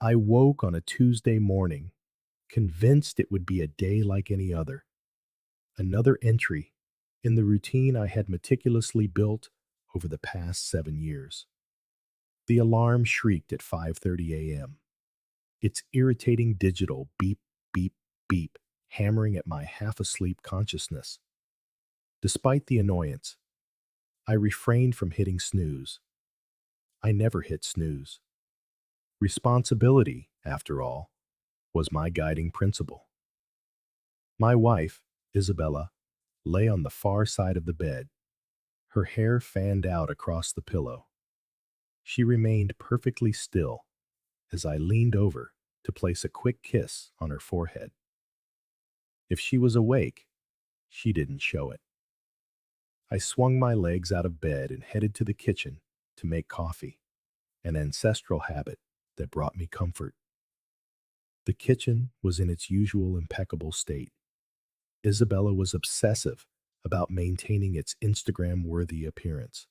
I woke on a Tuesday morning, convinced it would be a day like any other. Another entry in the routine I had meticulously built over the past 7 years. The alarm shrieked at 5:30 a.m. Its irritating digital beep, beep, beep, hammering at my half-asleep consciousness. Despite the annoyance, I refrained from hitting snooze. I never hit snooze. Responsibility, after all, was my guiding principle. My wife, Isabella, lay on the far side of the bed, her hair fanned out across the pillow. She remained perfectly still as I leaned over to place a quick kiss on her forehead. If she was awake, she didn't show it. I swung my legs out of bed and headed to the kitchen to make coffee, an ancestral habit that brought me comfort. The kitchen was in its usual impeccable state. Isabella was obsessive about maintaining its Instagram-worthy appearance.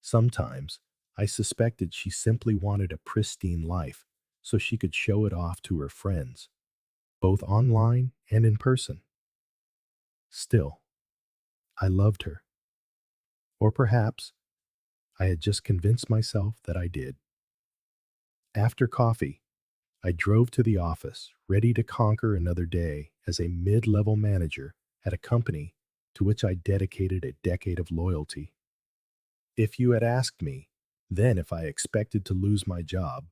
Sometimes, I suspected she simply wanted a pristine life so she could show it off to her friends, both online and in person. Still, I loved her. Or perhaps I had just convinced myself that I did. After coffee, I drove to the office, ready to conquer another day as a mid-level manager at a company to which I dedicated a decade of loyalty. If you had asked me then if I expected to lose my job,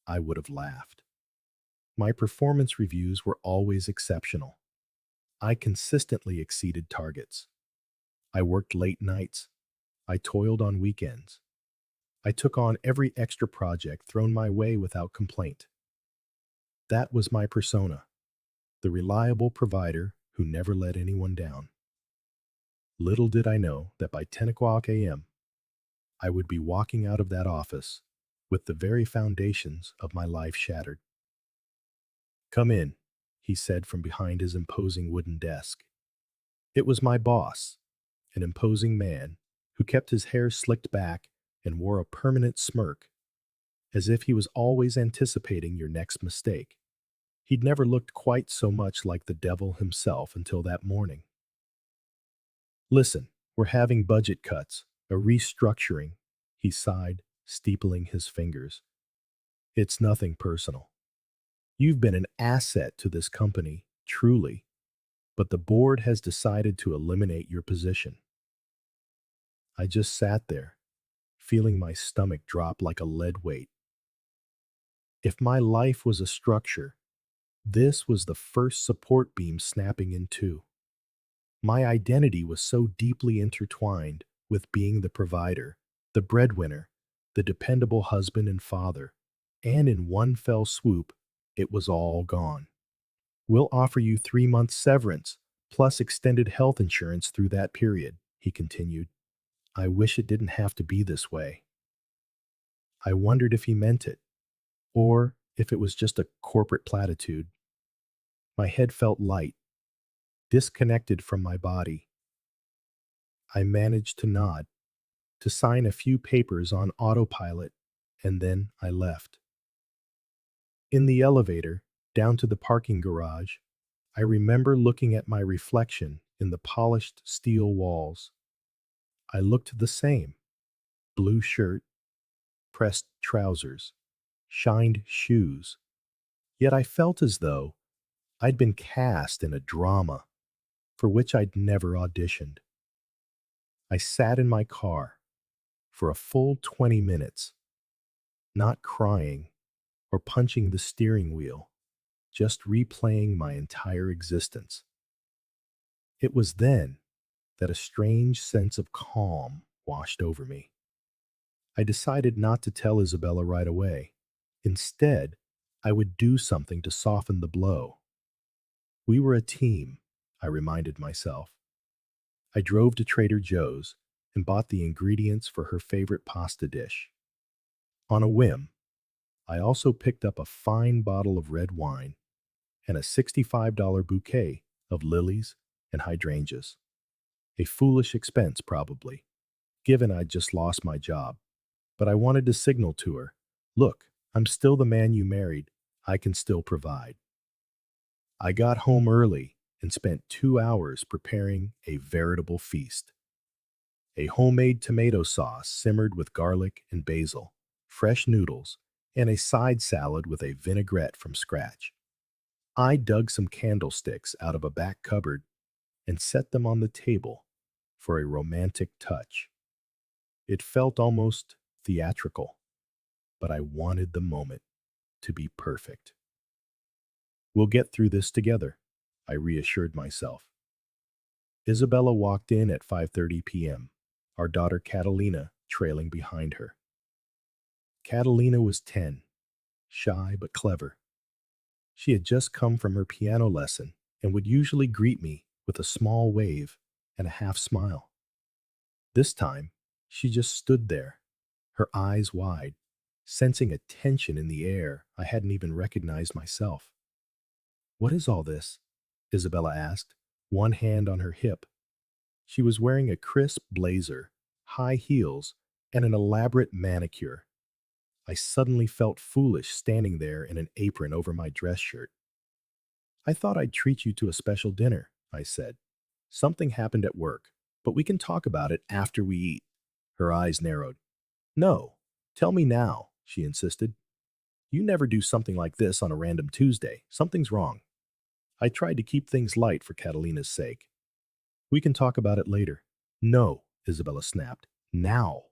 I would have laughed. My performance reviews were always exceptional. I consistently exceeded targets. I worked late nights. I toiled on weekends. I took on every extra project thrown my way without complaint. That was my persona, the reliable provider who never let anyone down. Little did I know that by 10 o'clock a.m., I would be walking out of that office with the very foundations of my life shattered. "Come in," he said from behind his imposing wooden desk. It was my boss, an imposing man who kept his hair slicked back and wore a permanent smirk, as if he was always anticipating your next mistake. He'd never looked quite so much like the devil himself until that morning. "Listen, we're having budget cuts, a restructuring," he sighed, steepling his fingers. "It's nothing personal. You've been an asset to this company, truly, but the board has decided to eliminate your position." I just sat there, feeling my stomach drop like a lead weight. If my life was a structure, this was the first support beam snapping in two. My identity was so deeply intertwined with being the provider, the breadwinner, the dependable husband and father, and in one fell swoop, it was all gone. "We'll offer you 3 months severance, plus extended health insurance through that period," he continued. I wish it didn't have to be this way. I wondered if he meant it, or if it was just a corporate platitude. My head felt light, disconnected from my body. I managed to nod, to sign a few papers on autopilot, and then I left. In the elevator, down to the parking garage, I remember looking at my reflection in the polished steel walls. I looked the same: blue shirt, pressed trousers, shined shoes. Yet I felt as though I'd been cast in a drama for which I'd never auditioned. I sat in my car for a full 20 minutes, not crying or punching the steering wheel, just replaying my entire existence. It was then that a strange sense of calm washed over me. I decided not to tell Isabella right away. Instead, I would do something to soften the blow. We were a team, I reminded myself. I drove to Trader Joe's and bought the ingredients for her favorite pasta dish. On a whim, I also picked up a fine bottle of red wine and a $65 bouquet of lilies and hydrangeas. A foolish expense, probably, given I'd just lost my job. But I wanted to signal to her, "Look, I'm still the man you married. I can still provide. I got home early and spent 2 hours preparing a veritable feast. A homemade tomato sauce simmered with garlic and basil, fresh noodles, and a side salad with a vinaigrette from scratch. I dug some candlesticks out of a back cupboard and set them on the table for a romantic touch. It felt almost theatrical, but I wanted the moment to be perfect. We'll get through this together, I reassured myself. Isabella walked in at 5:30 p.m., our daughter Catalina trailing behind her. Catalina was 10, shy but clever. She had just come from her piano lesson and would usually greet me with a small wave and a half smile. This time, she just stood there, her eyes wide, sensing a tension in the air I hadn't even recognized myself. What is all this? Isabella asked, one hand on her hip. She was wearing a crisp blazer, high heels, and an elaborate manicure. I suddenly felt foolish standing there in an apron over my dress shirt. I thought I'd treat you to a special dinner, I said. Something happened at work, but we can talk about it after we eat. Her eyes narrowed. No, tell me now, she insisted. You never do something like this on a random Tuesday. Something's wrong. I tried to keep things light for Catalina's sake. We can talk about it later. No, Isabella snapped. Now.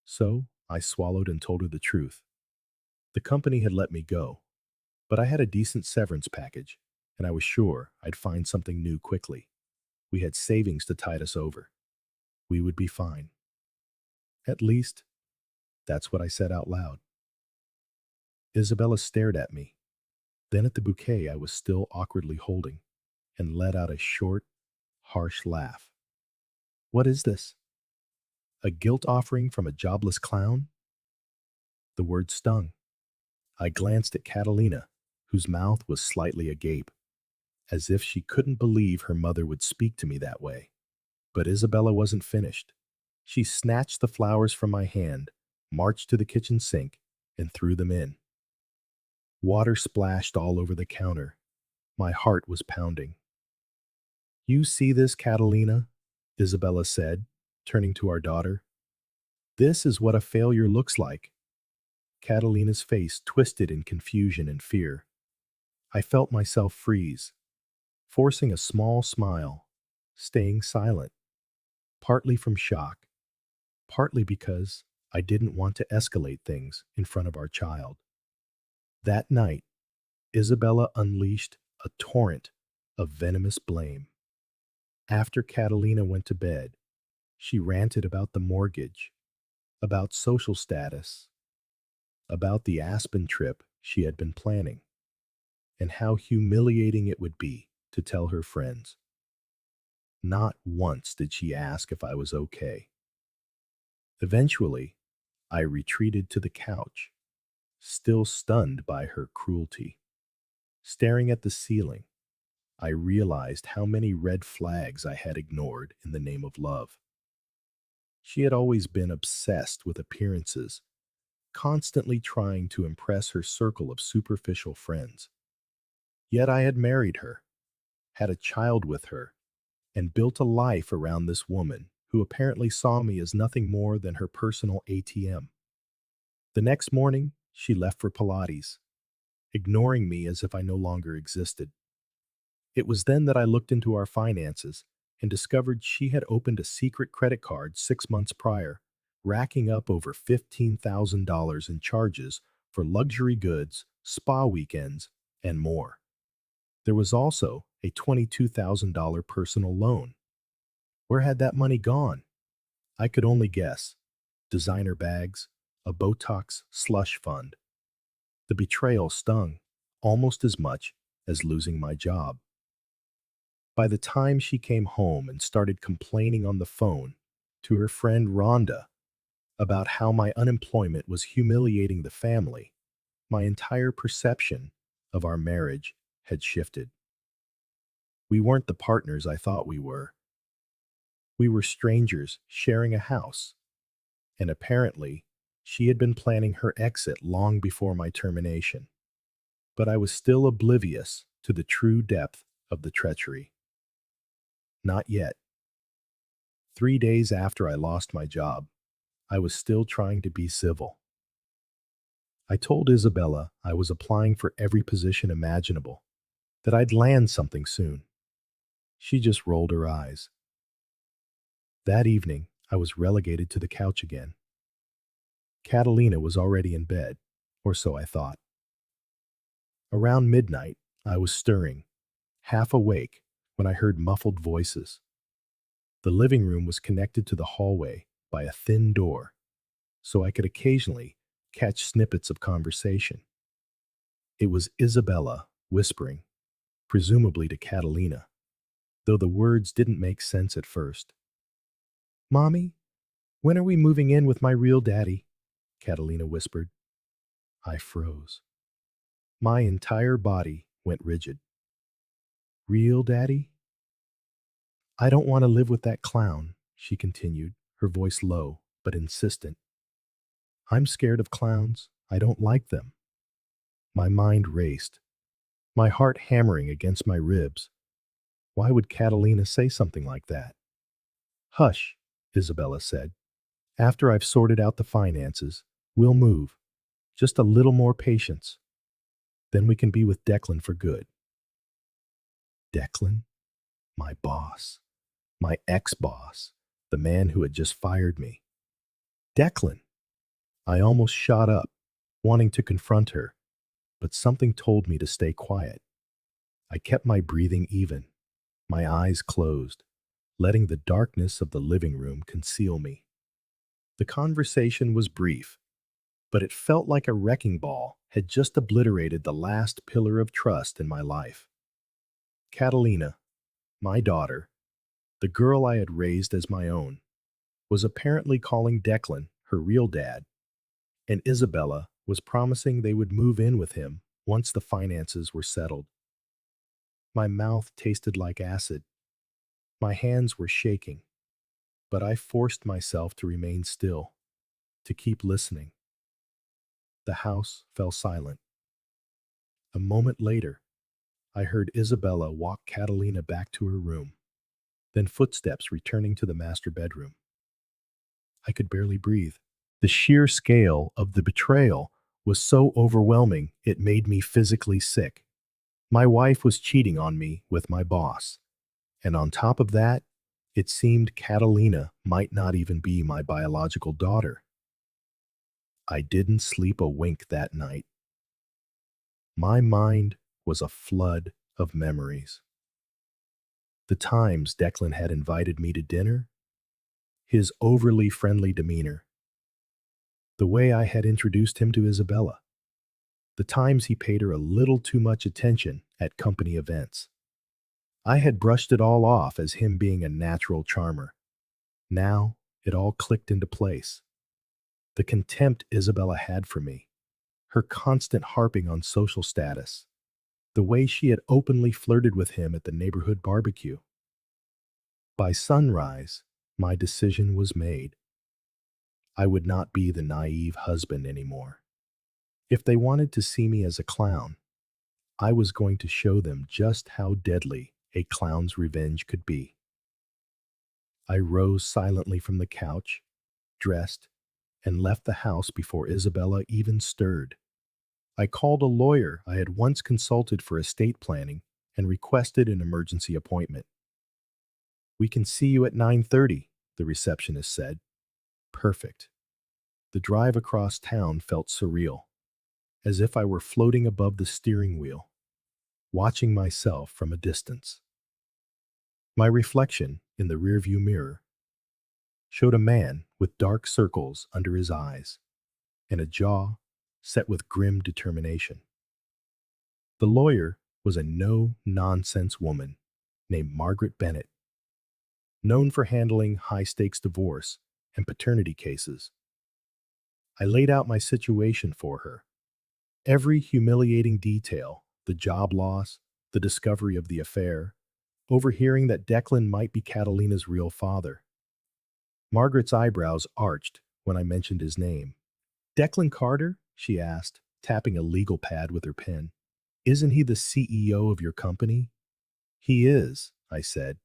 So I swallowed and told her the truth. The company had let me go, but I had a decent severance package, and I was sure I'd find something new quickly. We had savings to tide us over. We would be fine. At least, that's what I said out loud. Isabella stared at me, then at the bouquet I was still awkwardly holding, and let out a short, harsh laugh. What is this? A guilt offering from a jobless clown? The word stung. I glanced at Catalina, whose mouth was slightly agape, as if she couldn't believe her mother would speak to me that way. But Isabella wasn't finished. She snatched the flowers from my hand, marched to the kitchen sink, and threw them in. Water splashed all over the counter. My heart was pounding. You see this, Catalina? Isabella said, turning to our daughter. This is what a failure looks like. Catalina's face twisted in confusion and fear. I felt myself freeze, forcing a small smile, staying silent, partly from shock, partly because I didn't want to escalate things in front of our child. That night, Isabella unleashed a torrent of venomous blame. After Catalina went to bed, she ranted about the mortgage, about social status, about the Aspen trip she had been planning, and how humiliating it would be to tell her friends. Not once did she ask if I was okay. Eventually, I retreated to the couch, still stunned by her cruelty. Staring at the ceiling, I realized how many red flags I had ignored in the name of love. She had always been obsessed with appearances, constantly trying to impress her circle of superficial friends. Yet I had married her, had a child with her, and built a life around this woman who apparently saw me as nothing more than her personal ATM. The next morning, she left for Pilates, ignoring me as if I no longer existed. It was then that I looked into our finances and discovered she had opened a secret credit card 6 months prior, racking up over $15,000 in charges for luxury goods, spa weekends, and more. There was also a $22,000 personal loan. Where had that money gone? I could only guess. Designer bags, a Botox slush fund. The betrayal stung almost as much as losing my job. By the time she came home and started complaining on the phone to her friend Rhonda about how my unemployment was humiliating the family, my entire perception of our marriage had shifted. We weren't the partners I thought we were. We were strangers sharing a house, and apparently, She had been planning her exit long before my termination, but I was still oblivious to the true depth of the treachery. Not yet. 3 days after I lost my job, I was still trying to be civil. I told Isabella I was applying for every position imaginable, that I'd land something soon. She just rolled her eyes. That evening, I was relegated to the couch again. Catalina was already in bed, or so I thought. Around midnight, I was stirring, half awake, when I heard muffled voices. The living room was connected to the hallway by a thin door, so I could occasionally catch snippets of conversation. It was Isabella whispering, presumably to Catalina, though the words didn't make sense at first. "Mommy, when are we moving in with my real daddy?" Catalina whispered. I froze. My entire body went rigid. "Real daddy? I don't want to live with that clown," she continued, her voice low but insistent. "I'm scared of clowns. I don't like them." My mind raced, my heart hammering against my ribs. Why would Catalina say something like that? "Hush," Isabella said. "After I've sorted out the finances, we'll move. Just a little more patience. Then we can be with Declan for good." Declan? My boss. My ex-boss. The man who had just fired me. Declan! I almost shot up, wanting to confront her, but something told me to stay quiet. I kept my breathing even, my eyes closed, letting the darkness of the living room conceal me. The conversation was brief, but it felt like a wrecking ball had just obliterated the last pillar of trust in my life. Catalina, my daughter, the girl I had raised as my own, was apparently calling Declan her real dad, and Isabella was promising they would move in with him once the finances were settled. My mouth tasted like acid. My hands were shaking, but I forced myself to remain still, to keep listening. The house fell silent. A moment later, I heard Isabella walk Catalina back to her room, then footsteps returning to the master bedroom. I could barely breathe. The sheer scale of the betrayal was so overwhelming it made me physically sick. My wife was cheating on me with my boss, and on top of that, it seemed Catalina might not even be my biological daughter. I didn't sleep a wink that night. My mind was a flood of memories. The times Declan had invited me to dinner, his overly friendly demeanor, the way I had introduced him to Isabella, the times he paid her a little too much attention at company events. I had brushed it all off as him being a natural charmer. Now, it all clicked into place. The contempt Isabella had for me, her constant harping on social status, the way she had openly flirted with him at the neighborhood barbecue. By sunrise, my decision was made. I would not be the naive husband anymore. If they wanted to see me as a clown, I was going to show them just how deadly a clown's revenge could be. I rose silently from the couch, dressed, and left the house before Isabella even stirred. I called a lawyer I had once consulted for estate planning and requested an emergency appointment. "We can see you at 9:30, the receptionist said. Perfect. The drive across town felt surreal, as if I were floating above the steering wheel, watching myself from a distance. My reflection in the rearview mirror showed a man with dark circles under his eyes and a jaw set with grim determination. The lawyer was a no-nonsense woman named Margaret Bennett, known for handling high-stakes divorce and paternity cases. I laid out my situation for her. Every humiliating detail, the job loss, the discovery of the affair, overhearing that Declan might be Catalina's real father. Margaret's eyebrows arched when I mentioned his name. Declan Carter? She asked, tapping a legal pad with her pen. Isn't he the CEO of your company? He is, I said.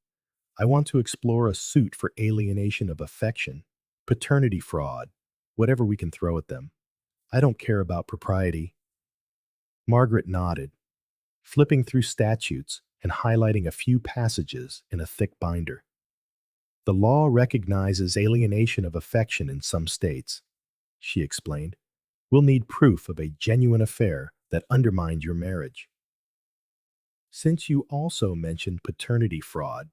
I want to explore a suit for alienation of affection, paternity fraud, whatever we can throw at them. I don't care about propriety. Margaret nodded, flipping through statutes and highlighting a few passages in a thick binder. The law recognizes alienation of affection in some states, she explained. We'll need proof of a genuine affair that undermined your marriage. Since you also mentioned paternity fraud,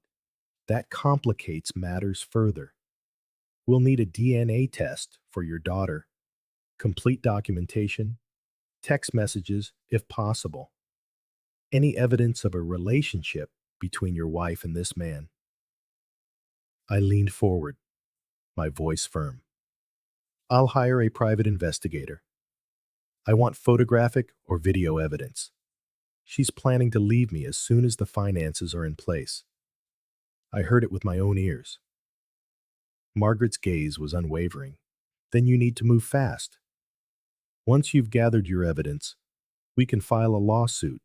that complicates matters further. We'll need a DNA test for your daughter, complete documentation, text messages if possible, any evidence of a relationship between your wife and this man. I leaned forward, my voice firm. I'll hire a private investigator. I want photographic or video evidence. She's planning to leave me as soon as the finances are in place. I heard it with my own ears. Margaret's gaze was unwavering. Then you need to move fast. Once you've gathered your evidence, we can file a lawsuit,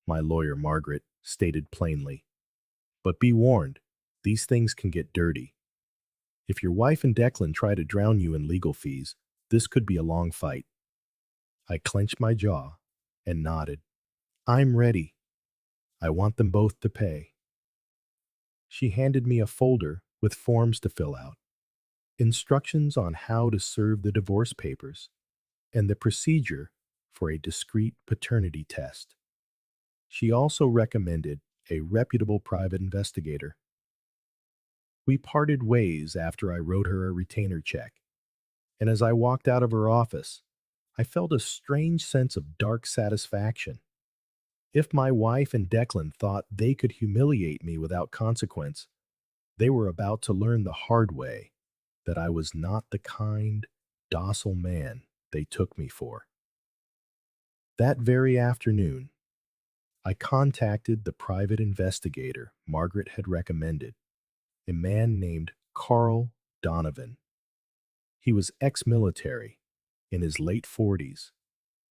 my lawyer Margaret stated plainly. But be warned, these things can get dirty. If your wife and Declan try to drown you in legal fees, this could be a long fight. I clenched my jaw and nodded. I'm ready. I want them both to pay. She handed me a folder with forms to fill out, instructions on how to serve the divorce papers, and the procedure for a discreet paternity test. She also recommended a reputable private investigator. We parted ways after I wrote her a retainer check, and as I walked out of her office, I felt a strange sense of dark satisfaction. If my wife and Declan thought they could humiliate me without consequence, they were about to learn the hard way that I was not the kind, docile man they took me for. That very afternoon, I contacted the private investigator Margaret had recommended, a man named Carl Donovan. He was ex-military, in his late 40s,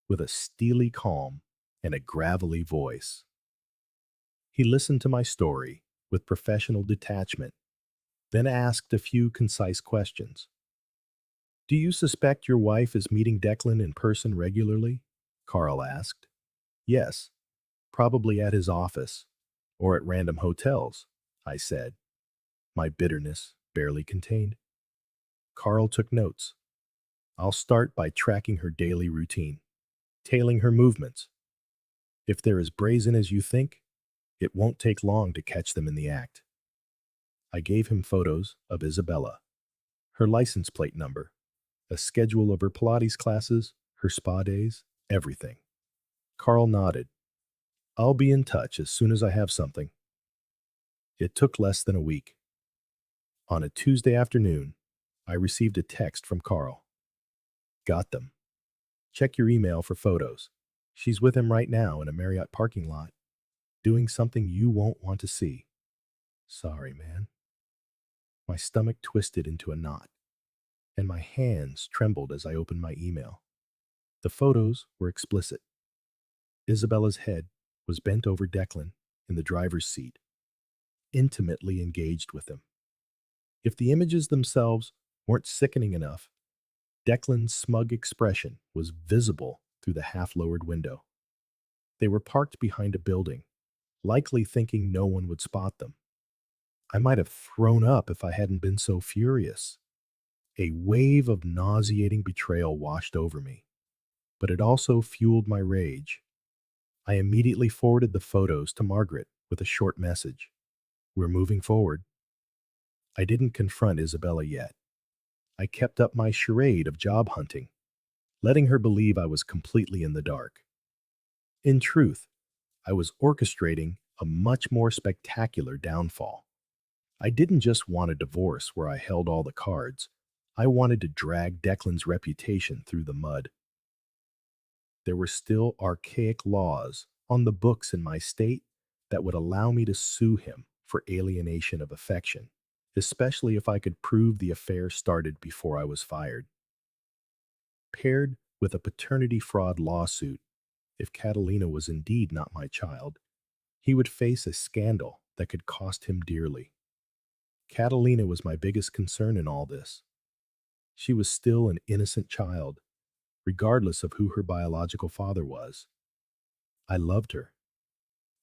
with a steely calm and a gravelly voice. He listened to my story with professional detachment, then asked a few concise questions. Do you suspect your wife is meeting Declan in person regularly? Carl asked. Yes, probably at his office or at random hotels, I said, my bitterness barely contained. Carl took notes. I'll start by tracking her daily routine, tailing her movements. If they're as brazen as you think, it won't take long to catch them in the act. I gave him photos of Isabella, her license plate number, a schedule of her Pilates classes, her spa days, everything. Carl nodded. I'll be in touch as soon as I have something. It took less than a week. On a Tuesday afternoon, I received a text from Carl. Got them. Check your email for photos. She's with him right now in a Marriott parking lot, doing something you won't want to see. Sorry, man. My stomach twisted into a knot, and my hands trembled as I opened my email. The photos were explicit. Isabella's head was bent over Declan in the driver's seat, intimately engaged with him. If the images themselves weren't sickening enough, Declan's smug expression was visible through the half-lowered window. They were parked behind a building, likely thinking no one would spot them. I might have thrown up if I hadn't been so furious. A wave of nauseating betrayal washed over me, but it also fueled my rage. I immediately forwarded the photos to Margaret with a short message. We're moving forward. I didn't confront Isabella yet. I kept up my charade of job hunting, letting her believe I was completely in the dark. In truth, I was orchestrating a much more spectacular downfall. I didn't just want a divorce where I held all the cards. I wanted to drag Declan's reputation through the mud. There were still archaic laws on the books in my state that would allow me to sue him for alienation of affection, especially if I could prove the affair started before I was fired. paired with a paternity fraud lawsuit. If Catalina was indeed not my child, he would face a scandal that could cost him dearly. Catalina was my biggest concern in all this. She was still an innocent child, regardless of who her biological father was. I loved her.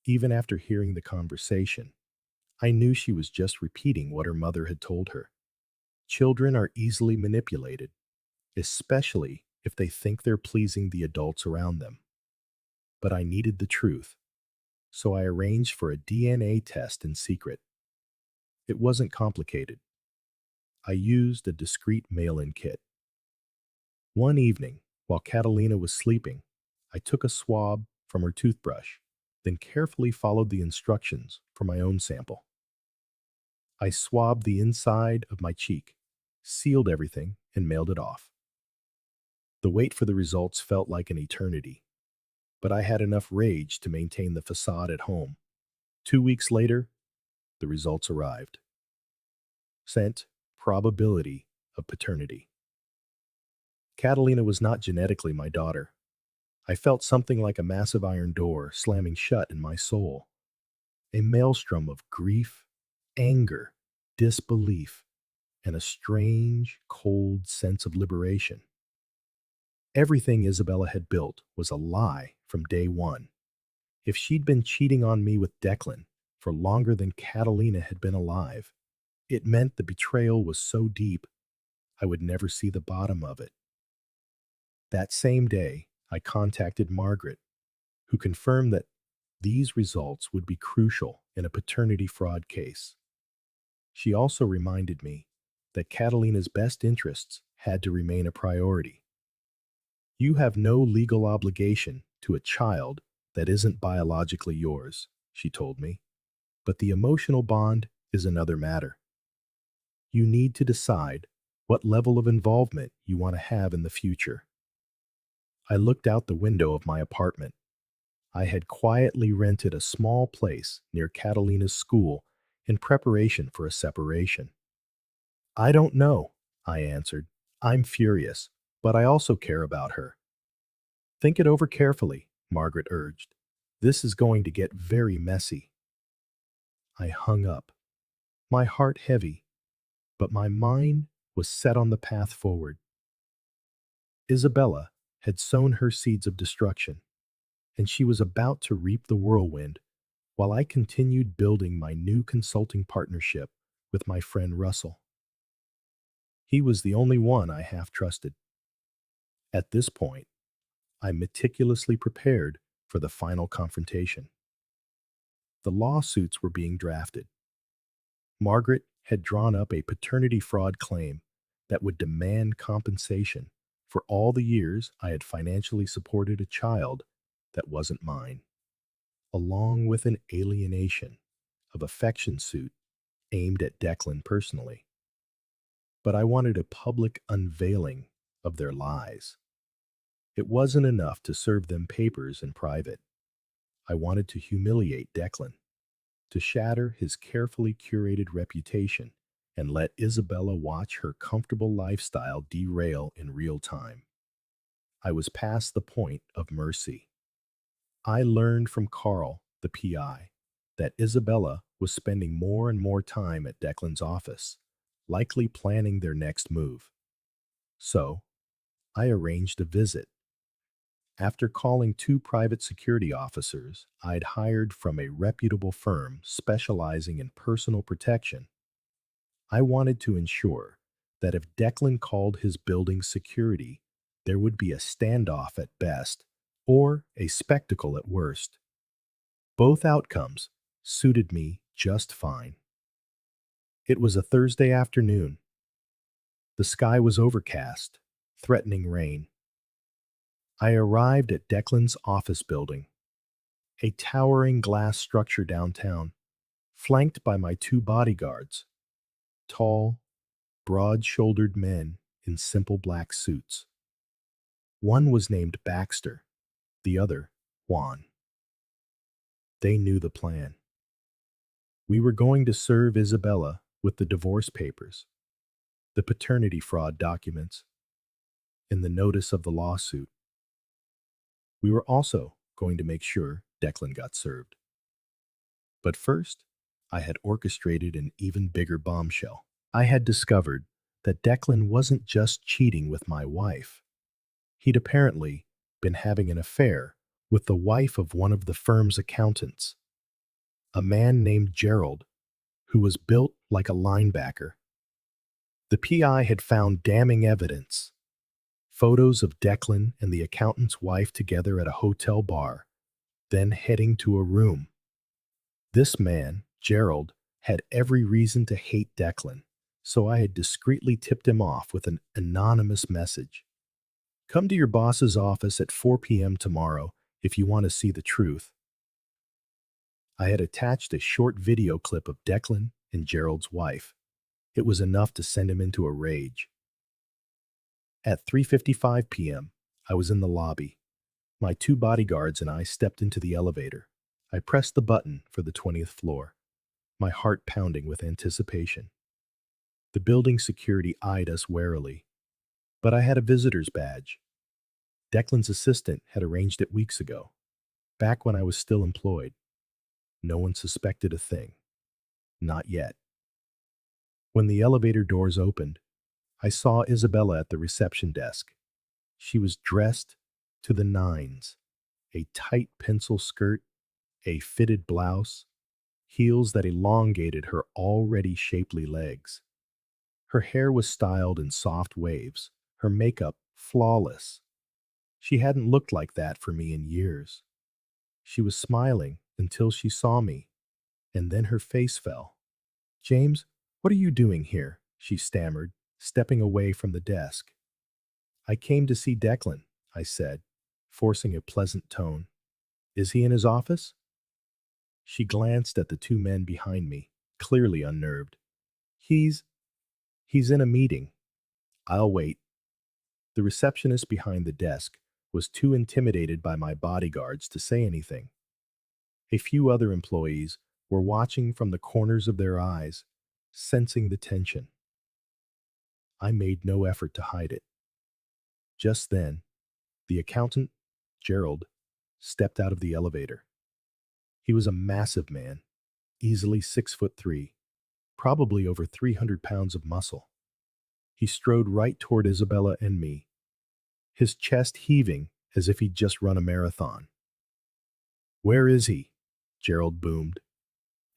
Even after hearing the conversation, I knew she was just repeating what her mother had told her. Children are easily manipulated, especially if they think they're pleasing the adults around them. But I needed the truth, so I arranged for a DNA test in secret. It wasn't complicated. I used a discreet mail-in kit. One evening, while Catalina was sleeping, I took a swab from her toothbrush, then carefully followed the instructions for my own sample. I swabbed the inside of my cheek, sealed everything, and mailed it off. The wait for the results felt like an eternity, but I had enough rage to maintain the facade at home. 2 weeks later, the results arrived. Sent probability of paternity. Catalina was not genetically my daughter. I felt something like a massive iron door slamming shut in my soul. A maelstrom of grief, anger, disbelief, and a strange, cold sense of liberation. Everything Isabella had built was a lie from day one. If she'd been cheating on me with Declan for longer than Catalina had been alive, it meant the betrayal was so deep I would never see the bottom of it. That same day, I contacted Margaret, who confirmed that these results would be crucial in a paternity fraud case. She also reminded me that Catalina's best interests had to remain a priority. You have no legal obligation to a child that isn't biologically yours, she told me, but the emotional bond is another matter. You need to decide what level of involvement you want to have in the future. I looked out the window of my apartment. I had quietly rented a small place near Catalina's school in preparation for a separation. I don't know, I answered. I'm furious, but I also care about her. Think it over carefully, Margaret urged. This is going to get very messy. I hung up, my heart heavy, but my mind was set on the path forward. Isabella had sown her seeds of destruction, and she was about to reap the whirlwind while I continued building my new consulting partnership with my friend Russell. He was the only one I half trusted. At this point, I meticulously prepared for the final confrontation. The lawsuits were being drafted. Margaret had drawn up a paternity fraud claim that would demand compensation for all the years I had financially supported a child that wasn't mine, along with an alienation of affection suit aimed at Declan personally. But I wanted a public unveiling of their lies. It wasn't enough to serve them papers in private. I wanted to humiliate Declan, to shatter his carefully curated reputation and let Isabella watch her comfortable lifestyle derail in real time. I was past the point of mercy. I learned from Carl, the PI, that Isabella was spending more and more time at Declan's office, likely planning their next move. So, I arranged a visit. After calling 2 private security officers I'd hired from a reputable firm specializing in personal protection, I wanted to ensure that if Declan called his building security, there would be a standoff at best or a spectacle at worst. Both outcomes suited me just fine. It was a Thursday afternoon. The sky was overcast, threatening rain. I arrived at Declan's office building, a towering glass structure downtown, flanked by my 2 bodyguards, tall, broad-shouldered men in simple black suits. One was named Baxter, the other Juan. They knew the plan. We were going to serve Isabella with the divorce papers, the paternity fraud documents, in the notice of the lawsuit. We were also going to make sure Declan got served. But first, I had orchestrated an even bigger bombshell. I had discovered that Declan wasn't just cheating with my wife. He'd apparently been having an affair with the wife of one of the firm's accountants, a man named Gerald, who was built like a linebacker. The PI had found damning evidence: photos of Declan and the accountant's wife together at a hotel bar, then heading to a room. This man, Gerald, had every reason to hate Declan, so I had discreetly tipped him off with an anonymous message. Come to your boss's office at 4 p.m. tomorrow if you want to see the truth. I had attached a short video clip of Declan and Gerald's wife. It was enough to send him into a rage. At 3:55 p.m., I was in the lobby. My two bodyguards and I stepped into the elevator. I pressed the button for the 20th floor, my heart pounding with anticipation. The building security eyed us warily, but I had a visitor's badge. Declan's assistant had arranged it weeks ago, back when I was still employed. No one suspected a thing. Not yet. When the elevator doors opened, I saw Isabella at the reception desk. She was dressed to the nines: a tight pencil skirt, a fitted blouse, heels that elongated her already shapely legs. Her hair was styled in soft waves, her makeup flawless. She hadn't looked like that for me in years. She was smiling until she saw me, and then her face fell. "James, what are you doing here?" she stammered, stepping away from the desk. "I came to see Declan," I said, forcing a pleasant tone. "Is he in his office?" She glanced at the two men behind me, clearly unnerved. He's in a meeting. I'll wait." The receptionist behind the desk was too intimidated by my bodyguards to say anything. A few other employees were watching from the corners of their eyes, sensing the tension. I made no effort to hide it. Just then, the accountant, Gerald, stepped out of the elevator. He was a massive man, easily 6'3", probably over 300 pounds of muscle. He strode right toward Isabella and me, his chest heaving as if he'd just run a marathon. "Where is he?" Gerald boomed.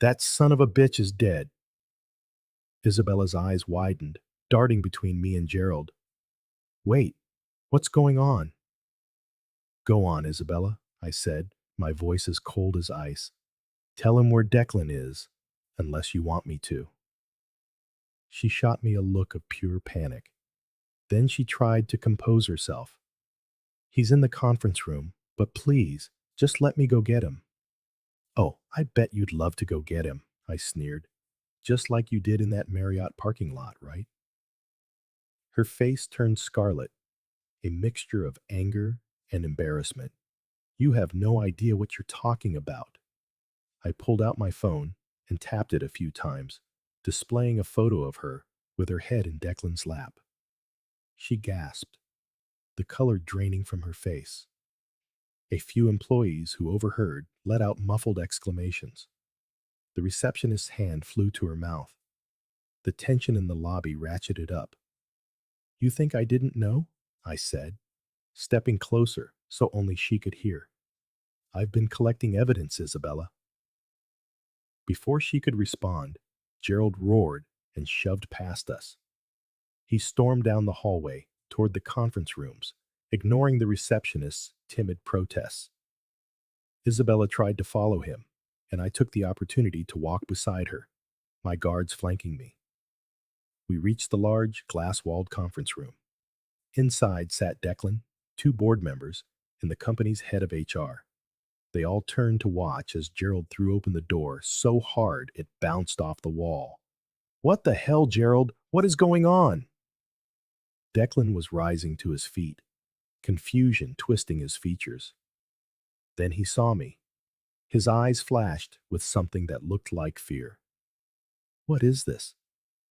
"That son of a bitch is dead." Isabella's eyes widened, darting between me and Gerald. "Wait, what's going on?" "Go on, Isabella," I said, my voice as cold as ice. "Tell him where Declan is, unless you want me to." She shot me a look of pure panic. Then she tried to compose herself. "He's in the conference room, but please, just let me go get him." "Oh, I bet you'd love to go get him," I sneered. "Just like you did in that Marriott parking lot, right?" Her face turned scarlet, a mixture of anger and embarrassment. "You have no idea what you're talking about." I pulled out my phone and tapped it a few times, displaying a photo of her with her head in Declan's lap. She gasped, the color draining from her face. A few employees who overheard let out muffled exclamations. The receptionist's hand flew to her mouth. The tension in the lobby ratcheted up. "You think I didn't know?" I said, stepping closer so only she could hear. "I've been collecting evidence, Isabella." Before she could respond, Gerald roared and shoved past us. He stormed down the hallway toward the conference rooms, ignoring the receptionist's timid protests. Isabella tried to follow him, and I took the opportunity to walk beside her, my guards flanking me. We reached the large, glass-walled conference room. Inside sat Declan, two board members, and the company's head of HR. They all turned to watch as Gerald threw open the door so hard it bounced off the wall. "What the hell, Gerald? What is going on?" Declan was rising to his feet, confusion twisting his features. Then he saw me. His eyes flashed with something that looked like fear. "What is this?"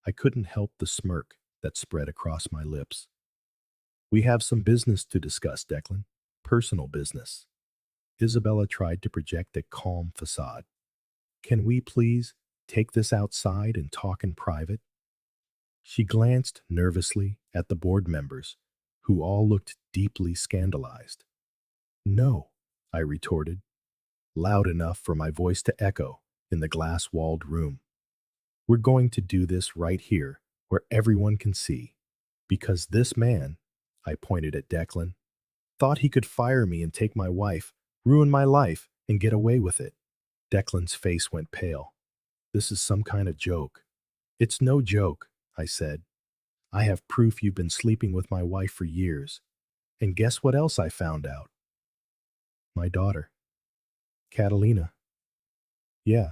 I couldn't help the smirk that spread across my lips. We have some business to discuss, Declan. Personal business. Isabella tried to project a calm facade. Can we please take this outside and talk in private? She glanced nervously at the board members, who all looked deeply scandalized. No, I retorted, loud enough for my voice to echo in the glass-walled room. We're going to do this right here, where everyone can see. Because this man, I pointed at Declan, thought he could fire me and take my wife, ruin my life, and get away with it. Declan's face went pale. This is some kind of joke. It's no joke, I said. I have proof you've been sleeping with my wife for years. And guess what else I found out? My daughter. Catalina. Yeah.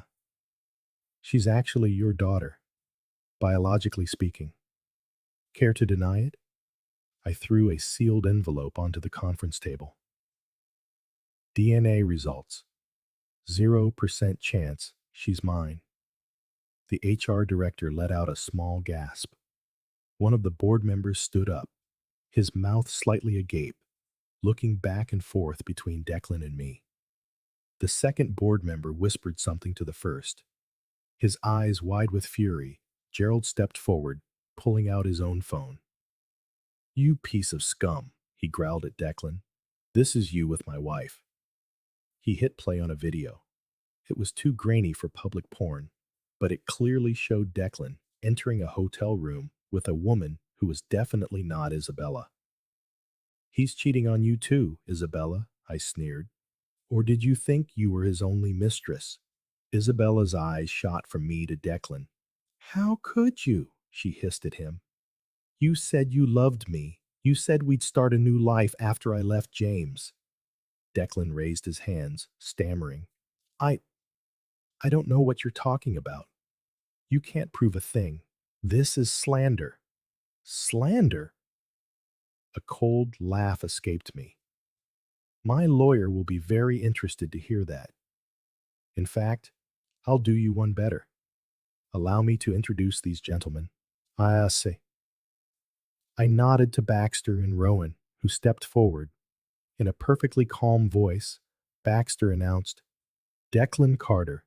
She's actually your daughter, biologically speaking. Care to deny it? I threw a sealed envelope onto the conference table. DNA results. 0% chance she's mine. The HR director let out a small gasp. One of the board members stood up, his mouth slightly agape, looking back and forth between Declan and me. The second board member whispered something to the first. His eyes wide with fury, Gerald stepped forward, pulling out his own phone. You piece of scum, he growled at Declan. This is you with my wife. He hit play on a video. It was too grainy for public porn, but it clearly showed Declan entering a hotel room with a woman who was definitely not Isabella. He's cheating on you too, Isabella, I sneered. Or did you think you were his only mistress? Isabella's eyes shot from me to Declan. How could you? She hissed at him. You said you loved me. You said we'd start a new life after I left James. Declan raised his hands, stammering. I don't know what you're talking about. You can't prove a thing. This is slander. Slander? A cold laugh escaped me. My lawyer will be very interested to hear that. In fact, I'll do you one better. Allow me to introduce these gentlemen. I say. I nodded to Baxter and Rowan, who stepped forward. In a perfectly calm voice, Baxter announced, Declan Carter,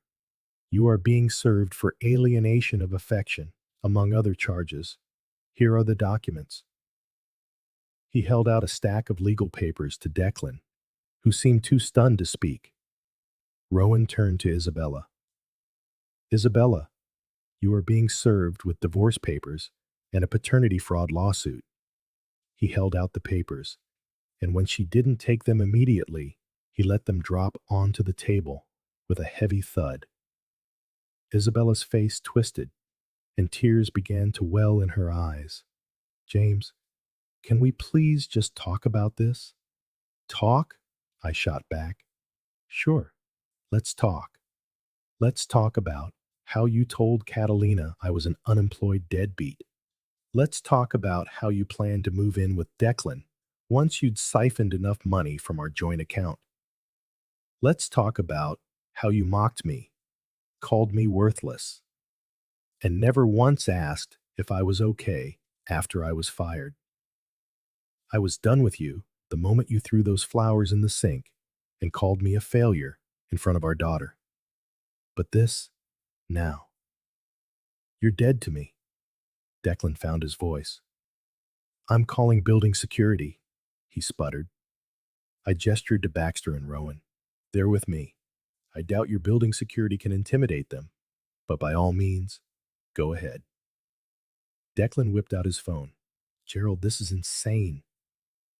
you are being served for alienation of affection, among other charges. Here are the documents. He held out a stack of legal papers to Declan, who seemed too stunned to speak. Rowan turned to Isabella. Isabella, you are being served with divorce papers and a paternity fraud lawsuit. He held out the papers, and when she didn't take them immediately, he let them drop onto the table with a heavy thud. Isabella's face twisted, and tears began to well in her eyes. James, can we please just talk about this? Talk? I shot back. Sure, let's talk. Let's talk about how you told Catalina I was an unemployed deadbeat. Let's talk about how you planned to move in with Declan once you'd siphoned enough money from our joint account. Let's talk about how you mocked me, called me worthless, and never once asked if I was okay after I was fired. I was done with you the moment you threw those flowers in the sink and called me a failure in front of our daughter. But this, now, you're dead to me. Declan found his voice. I'm calling building security, he sputtered. I gestured to Baxter and Rowan. They're with me. I doubt your building security can intimidate them, but by all means, go ahead. Declan whipped out his phone. Gerald, this is insane.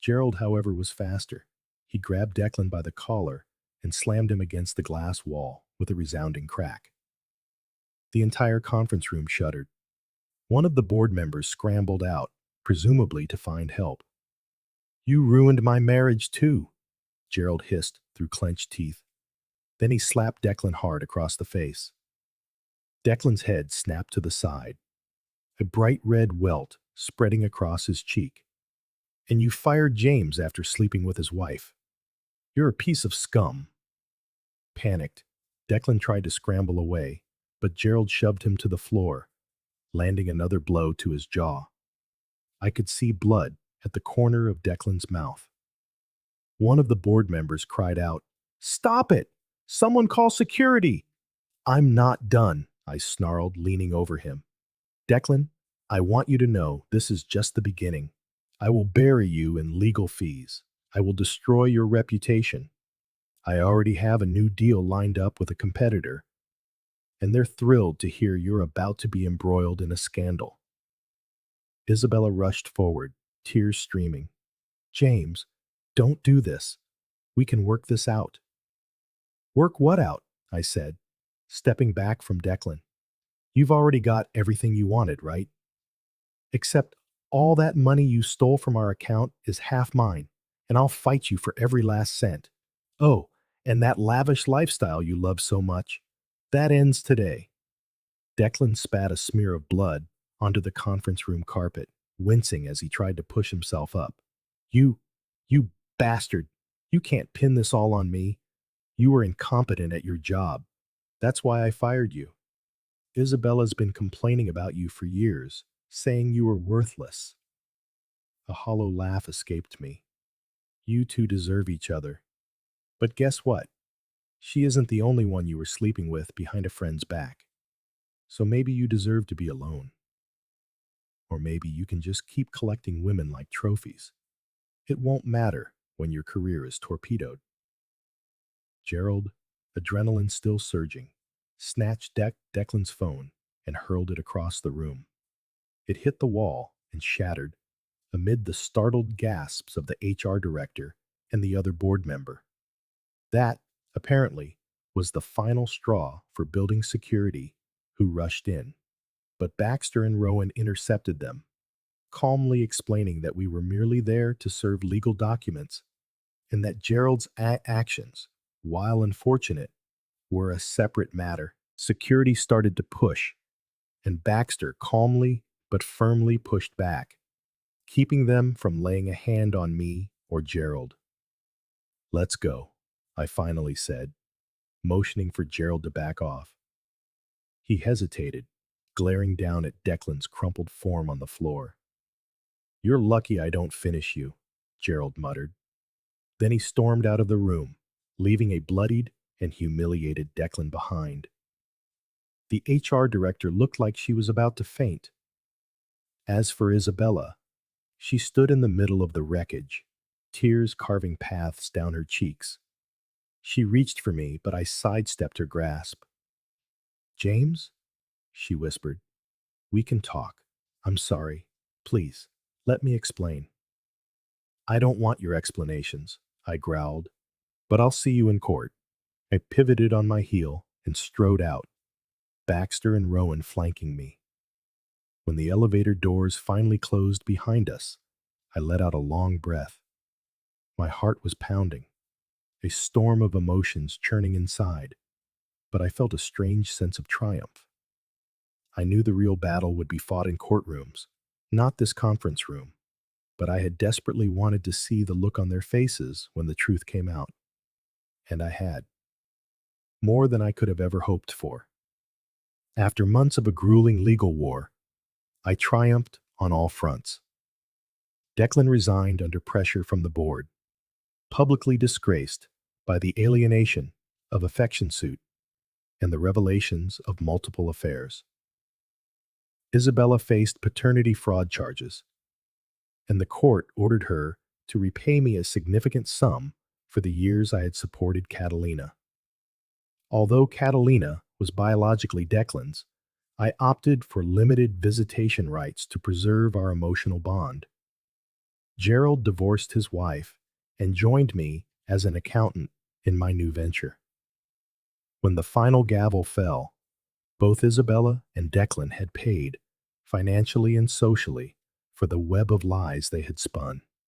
Gerald, however, was faster. He grabbed Declan by the collar and slammed him against the glass wall with a resounding crack. The entire conference room shuddered. One of the board members scrambled out, presumably to find help. You ruined my marriage too, Gerald hissed through clenched teeth. Then he slapped Declan hard across the face. Declan's head snapped to the side, a bright red welt spreading across his cheek. And you fired James after sleeping with his wife. You're a piece of scum. Panicked, Declan tried to scramble away, but Gerald shoved him to the floor, landing another blow to his jaw. I could see blood at the corner of Declan's mouth. One of the board members cried out, "Stop it! Someone call security!" "I'm not done," I snarled, leaning over him. "Declan, I want you to know this is just the beginning. I will bury you in legal fees. I will destroy your reputation. I already have a new deal lined up with a competitor, and they're thrilled to hear you're about to be embroiled in a scandal." Isabella rushed forward, tears streaming. "James, don't do this. We can work this out." "Work what out?" I said, stepping back from Declan. "You've already got everything you wanted, right? Except all that money you stole from our account is half mine, and I'll fight you for every last cent. Oh, and that lavish lifestyle you love so much, that ends today." Declan spat a smear of blood onto the conference room carpet, wincing as he tried to push himself up. You, you bastard, you can't pin this all on me. You were incompetent at your job. That's why I fired you. Isabella's been complaining about you for years, saying you were worthless. A hollow laugh escaped me. You two deserve each other. But guess what? She isn't the only one you were sleeping with behind a friend's back. So maybe you deserve to be alone. Or maybe you can just keep collecting women like trophies. It won't matter when your career is torpedoed. Gerald, adrenaline still surging, snatched Declan's phone and hurled it across the room. It hit the wall and shattered amid the startled gasps of the HR director and the other board member. That, apparently, was the final straw for building security, who rushed in. But Baxter and Rowan intercepted them, calmly explaining that we were merely there to serve legal documents and that Gerald's actions, while unfortunate, were a separate matter. Security started to push, and Baxter calmly but firmly pushed back, keeping them from laying a hand on me or Gerald. "Let's go," I finally said, motioning for Gerald to back off. He hesitated, glaring down at Declan's crumpled form on the floor. "You're lucky I don't finish you," Gerald muttered. Then he stormed out of the room, leaving a bloodied and humiliated Declan behind. The HR director looked like she was about to faint. As for Isabella, she stood in the middle of the wreckage, tears carving paths down her cheeks. She reached for me, but I sidestepped her grasp. "James?" she whispered. "We can talk. I'm sorry. Please, let me explain." "I don't want your explanations," I growled, "but I'll see you in court." I pivoted on my heel and strode out, Baxter and Rowan flanking me. When the elevator doors finally closed behind us, I let out a long breath. My heart was pounding, a storm of emotions churning inside, but I felt a strange sense of triumph. I knew the real battle would be fought in courtrooms, not this conference room, but I had desperately wanted to see the look on their faces when the truth came out. And I had. More than I could have ever hoped for. After months of a grueling legal war, I triumphed on all fronts. Declan resigned under pressure from the board, publicly disgraced by the alienation of affection suit and the revelations of multiple affairs. Isabella faced paternity fraud charges, and the court ordered her to repay me a significant sum for the years I had supported Catalina. Although Catalina was biologically Declan's, I opted for limited visitation rights to preserve our emotional bond. Gerald divorced his wife and joined me as an accountant in my new venture. When the final gavel fell, both Isabella and Declan had paid, financially and socially, for the web of lies they had spun.